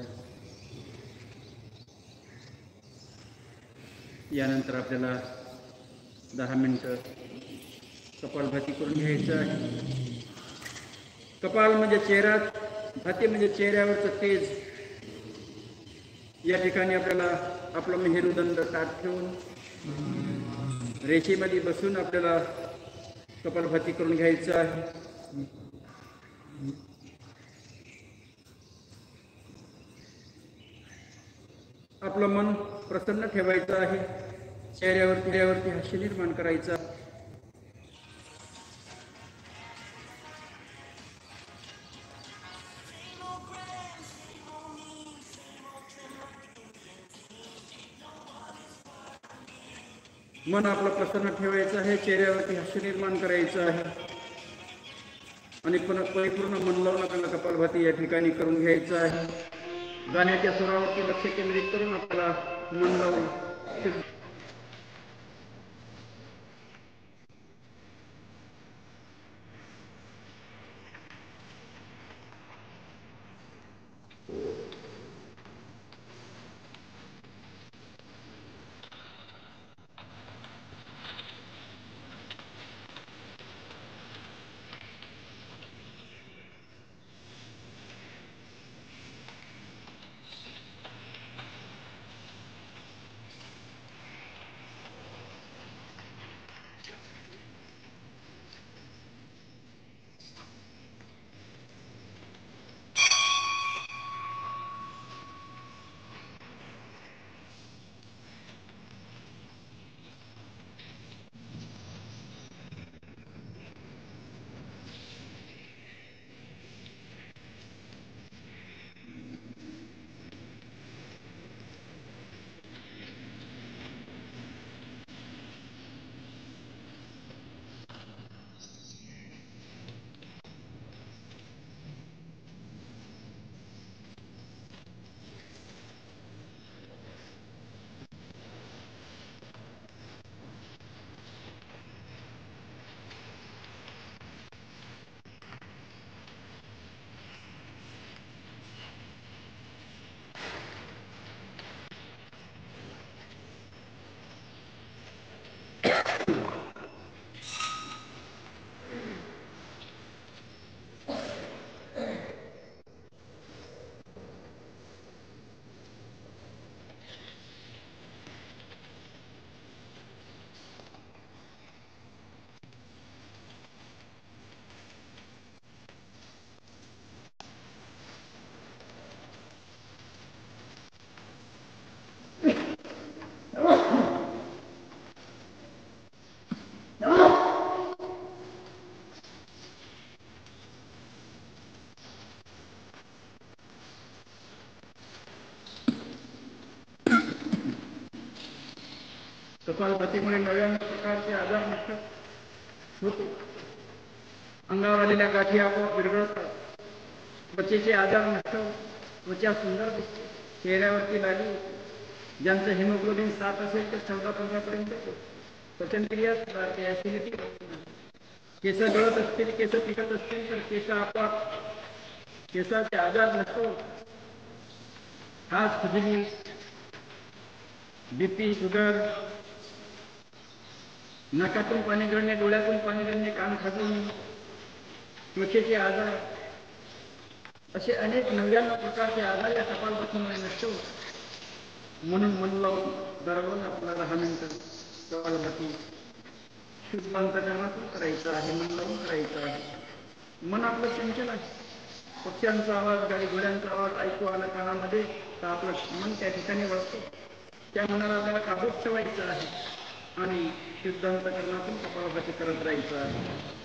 यानंतर आपल्याला 10 मिनटं कपालभाती करून घ्यायचं आहे. कपाल म्हणजे चेहरा, भाती म्हणजे चेहऱ्यावरचं तेज. या ठिकाणी आपल्याला आपला मेरुदंड ताठ ठेवून रेषेमध्ये बसून आपल्याला कपालभाती करून घ्यायचं आहे. आपलं मन प्रसन्न ठेवायचं आहे. चेहऱ्यावरती हास्य निर्माण करायचा. मन आपलं प्रसन्न ठेवायचं आहे. चेहऱ्यावरती हास्य निर्माण करायचं आहे. आणि परिपूर्ण मन लावून आपल्याला कपालभाती या ठिकाणी करून घ्यायचं आहे. गाण्याच्या स्वरावरती लक्ष केंद्रित करून आपल्याला मन लावून कपालभातीमुळे नव्या प्रकारचे आजार नष्ट होतो. अंगावर आलेल्या गाठी आपोआप विरघळतात. त्वचेचे आजार नष्ट होतात. त्वचा सुंदर दिसते. चेहऱ्यावरती लाली होते. ज्यांचं हिमोग्लोबिन 7 असेल ते 14-15 पर्यंत येतो. पचनक्रिया सुधारते. ऍसिडिटी केस गळत असतील, केस पिकत असतील तर केस आपोआप केसाचे आजार नष्ट होतात. खास खुजली, बीपी, शुगर, नाकातून पाणी गळणे, डोळ्यातून पाणी गळणे, कान खाजवणे, त्वचेचे आजार असे अनेक 99 प्रकारचे आजार या कपालभातीमुळे नष्ट होतात. म्हणून मन लावून दररोज आपला 10 मिनिटं कपालभाती शुद्ध अंतकरणातून करायचं आहे. मन लावून करायचं आहे. मन आपलं चंचल आहे. पक्ष्यांचा आवाज, गाडी घोड्यांचा आवाज ऐकू आला कानामध्ये तर आपलं मन त्या ठिकाणी वळतं. त्या मनाला आपल्याला काबूत ठेवायचं आहे आणि शुद्ध अंतकरणातून कपालभाती करत राहायचं आहे.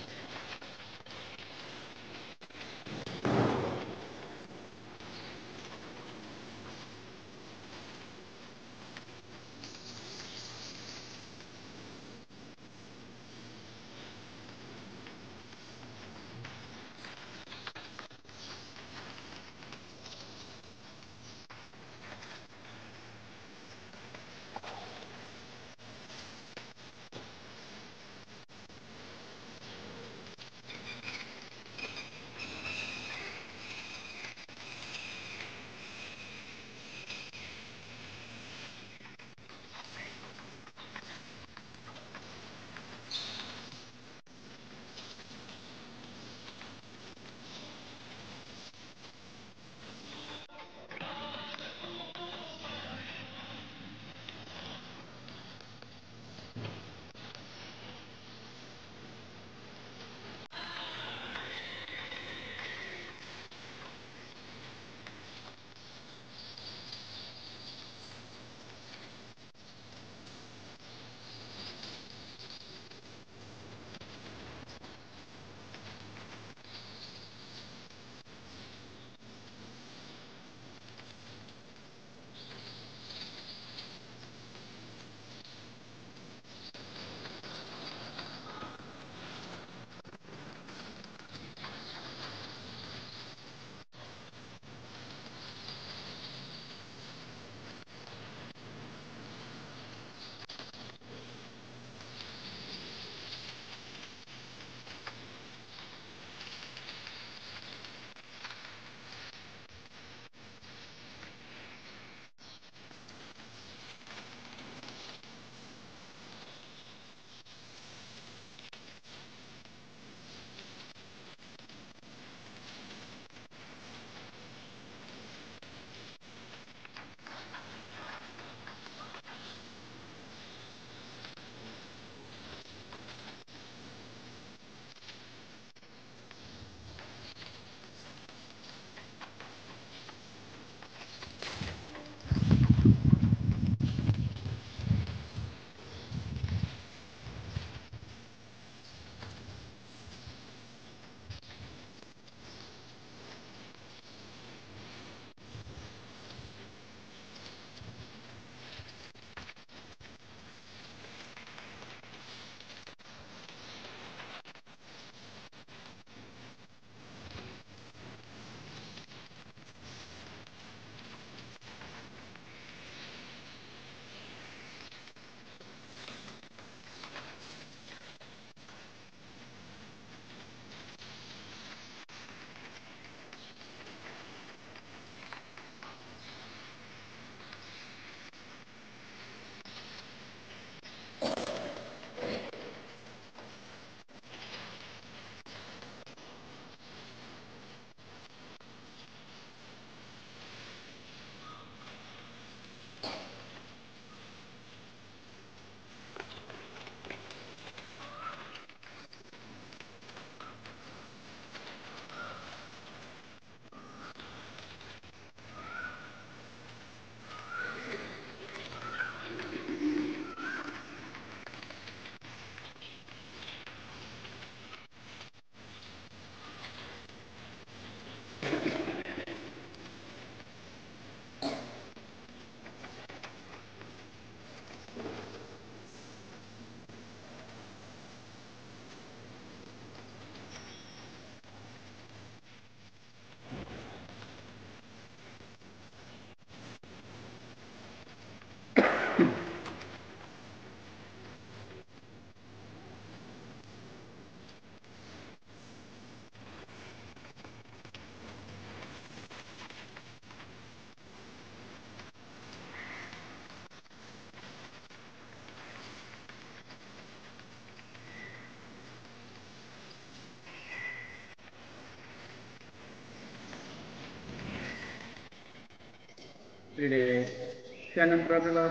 त्यानंतर आपल्याला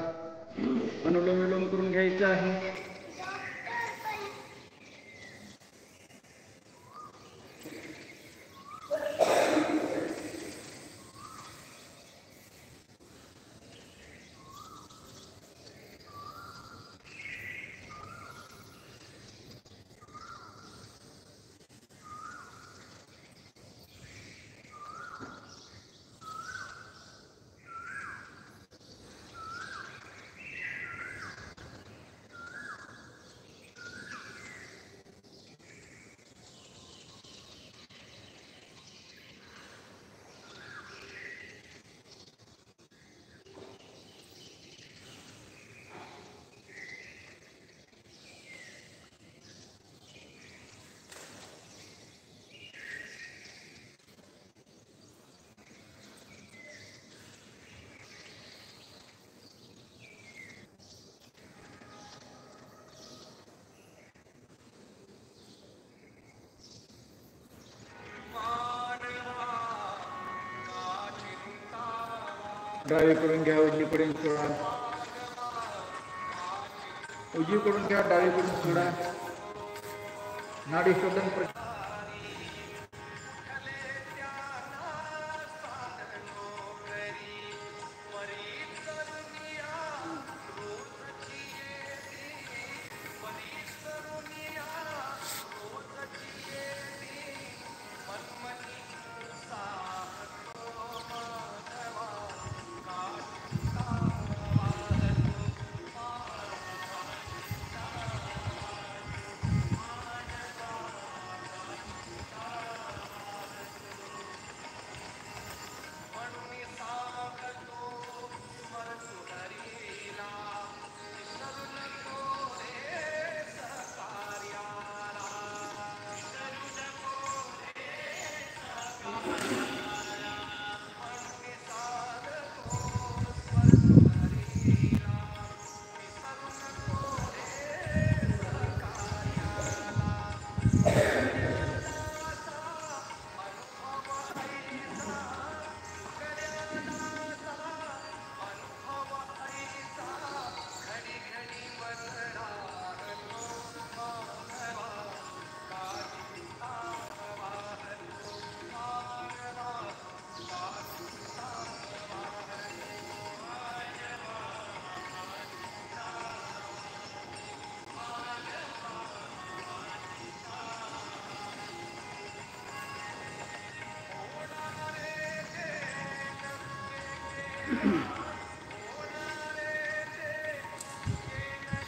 अनुलोम विलोम करून घ्यायचं आहे. डावीकडून घ्या, उजवीकडून सोडा. उजवीकडून घ्या, डावीकडून सोडा. नाडी शोधन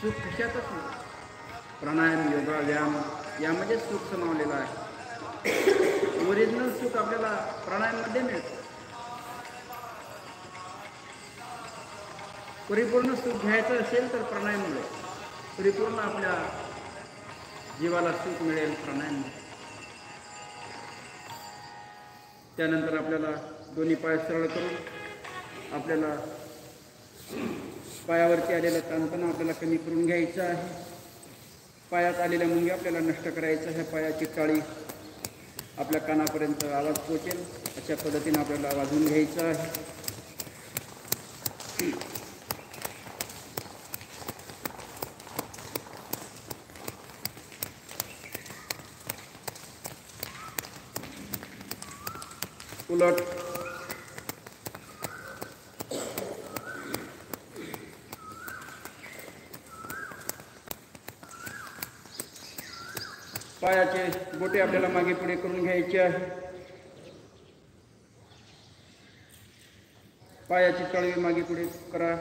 सुख कशातच नाही. प्राणायाम, योगा, व्यायाम यामध्ये सुख समावलेलं आहे. ओरिजिनल सुख आपल्याला प्राणायाममध्ये मिळतं. परिपूर्ण सुख घ्यायचं असेल तर प्राणायाम मिळेल. परिपूर्ण आपल्या जीवाला सुख मिळेल प्राणायाम. त्यानंतर आपल्याला दोन्ही पाय सरळ करून आपल्याला पायावरती आलेला ताणतणा आपल्याला कमी करून घ्यायचा आहे. पायात आलेल्या मुंग्या आपल्याला नष्ट करायचं आहे. पायाची टाळी आपल्या कानापर्यंत आवाज पोचेल अशा पद्धतीने आपल्याला वाजवून घ्यायचं आहे. उलट पायाचे गोटे आपल्याला मागे पुढे करून घ्यायचे आहे. पायाची तळवी मागे पुढे करा.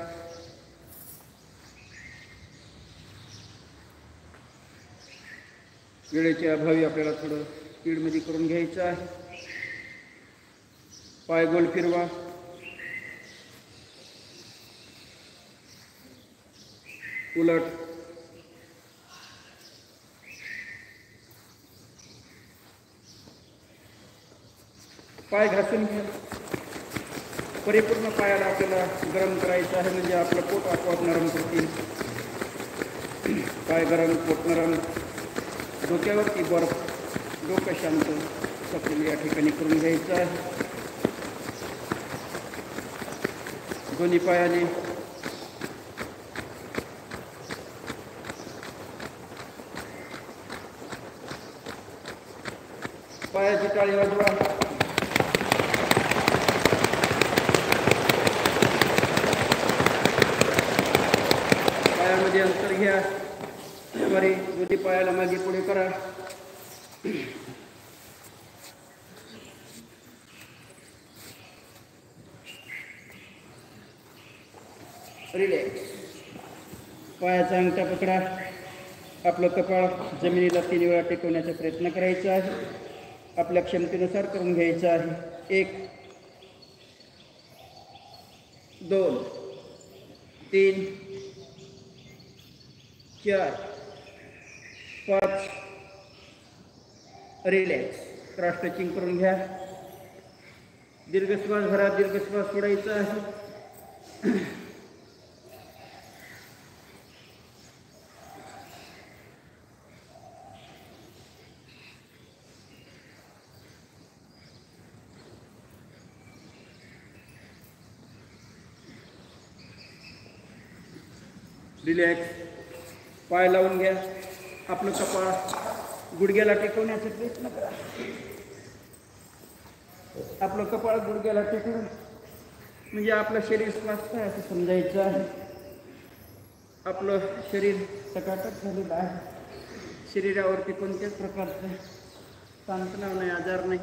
वेळेच्या अभावी आपल्याला थोडं स्पीडमध्ये करून घ्यायचं आहे. पाय गोल फिरवा. उलट, पाय घासून घ्या. परिपूर्ण पायाला आपल्याला गरम करायचं आहे, म्हणजे आपलं पोट आपोआप नरम करतील. पाय गरम, पोट नरम, डोक्यावरती बर्फ, डोकं शांत, सगळं या ठिकाणी करून घ्यायचं आहे. दोन्ही पायाने पायाची टाळी वाजवा. पायामध्ये अंतर घ्या. सॉरी, दोन्ही पायाला मागे पुढे करा. रिलॅक्स. पायाचा अंगठा पकडा. आपलं कपाळ जमिनीला 3 वेळा टेकवण्याचा प्रयत्न करायचा आहे. आपल्या क्षमतेनुसार करून घ्यायचं आहे. 1 2 3 4 5. रिलॅक्स. क्रॉस स्ट्रेचिंग करून घ्या. दीर्घ श्वास भरा, दीर्घ श्वास सोडायचा आहे. रिलॅक्स. पाय लावून घ्या. आपलं कपाळ गुडघ्याला टेकवण्याचा प्रयत्न करा. आपलं कपाळ गुडघ्याला टेकवून म्हणजे आपलं शरीर स्वस्थ आहे असं समजायचं आहे. आपलं शरीर सकाटक झालेलं आहे. शरीरावरती कोणत्याच प्रकारचं ताणतणाव नाही, आजार नाही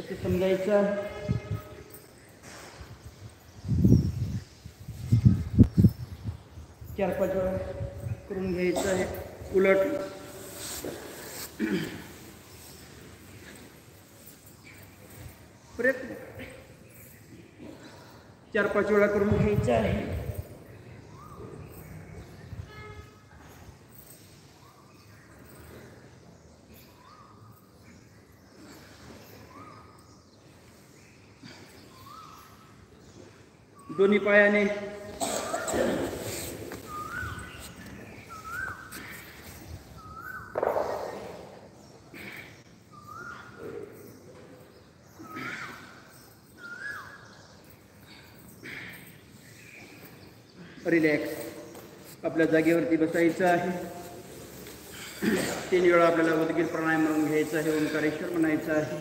असं समजायचं आहे. चार 5 वेळा करून घ्यायचं आहे. उलट, प्रयत्न 4-5 वेळा करून घ्यायचं आहे. दोन्ही पायाने रिलॅक्स. आपल्या जागेवरती बसायचं आहे. 3 वेळा आपल्याला उदगीर प्राणायाम म्हणून घ्यायचा आहे. ओंकारेश्वर म्हणायचं आहे.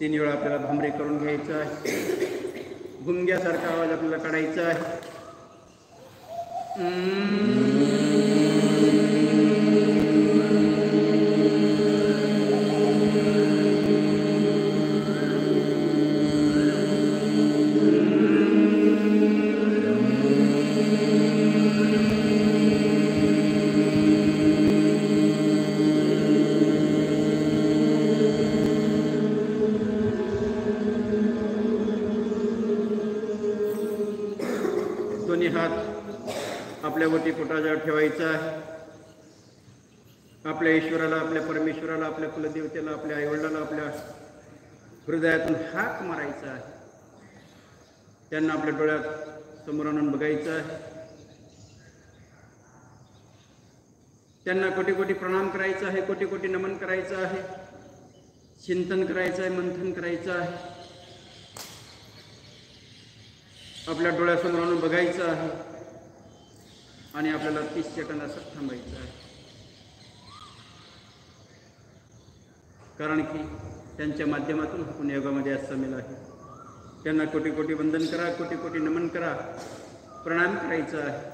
तीन वेळा आपल्याला भांबरे करून घ्यायचं आहे. भुंग्यासारखा आवाज आपल्याला काढायचा आहे. दोन्ही हात आपल्या वटीपोटाजवळ ठेवायचा आहे. आपल्या ईश्वराला, आपल्या परमेश्वराला, आपल्या कुलदेवतेला, आपल्या आईवडिलाला आपल्या हृदयातून हाक मारायचा आहे. त्यांना आपल्या डोळ्यात समोर आणून बघायचं आहे. त्यांना कोटी कोटी प्रणाम करायचा आहे, कोटी कोटी नमन करायचं आहे, चिंतन करायचं आहे, मंथन करायचं आहे. आपल्या डोळ्यासमोर आणून बघायचं आहे आणि आपल्याला 30 सेकंद असं थांबायचं आहे. कारण की त्यांच्या माध्यमातून आपण योगामध्ये आज सामील आहे. त्यांना कोटी कोटी वंदन करा, कोटी कोटी नमन करा, प्रणाम करायचा आहे.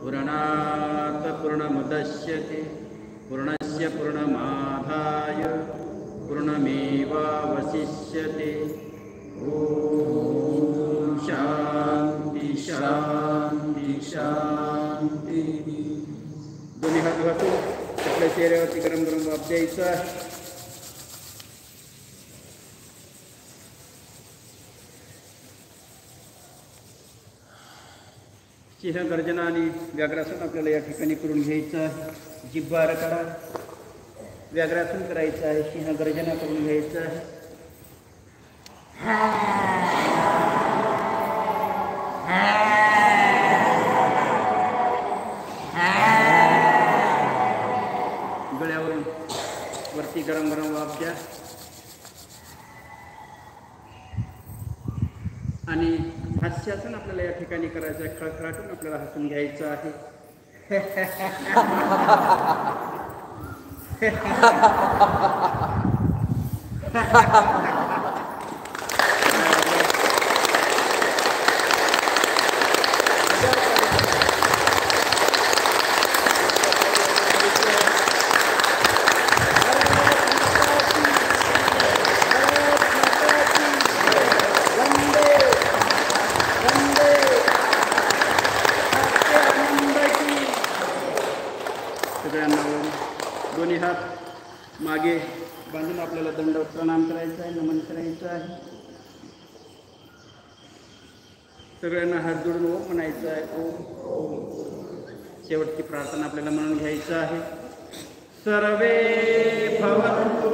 पूर्णात् पूर्णमुदच्यते पूर्णस्य पूर्णमादाय पूर्णमेवावशिष्यते. ॐ शांती शांती शांती. दोन्ही हात घालून आपल्या चेहऱ्यावरती गरम गरम वाफ द्यायचा. सिंहगर्जना आणि व्याघ्रासन आपल्याला या ठिकाणी करून घ्यायचं आहे. जिव्हा काढा, व्याघ्रासन करायचं आहे, सिंहगर्जना करून घ्यायचं आहे. गळ्यावरून वरती गरम गरम वाफ द्या आणि हास्यासन आपल्याला या ठिकाणी करायचं आहे. खळखळाटून आपल्याला हसून घ्यायचं आहे. सगळ्यांना दोन्ही हात मागे बांधून आपल्याला दंडवत प्रणाम करायचा आहे, नमन करायचं आहे. सगळ्यांना हात जोडून ओम म्हणायचं आहे. ओम. शेवटची प्रार्थना आपल्याला म्हणून घ्यायचं आहे. सर्वे भवन्तु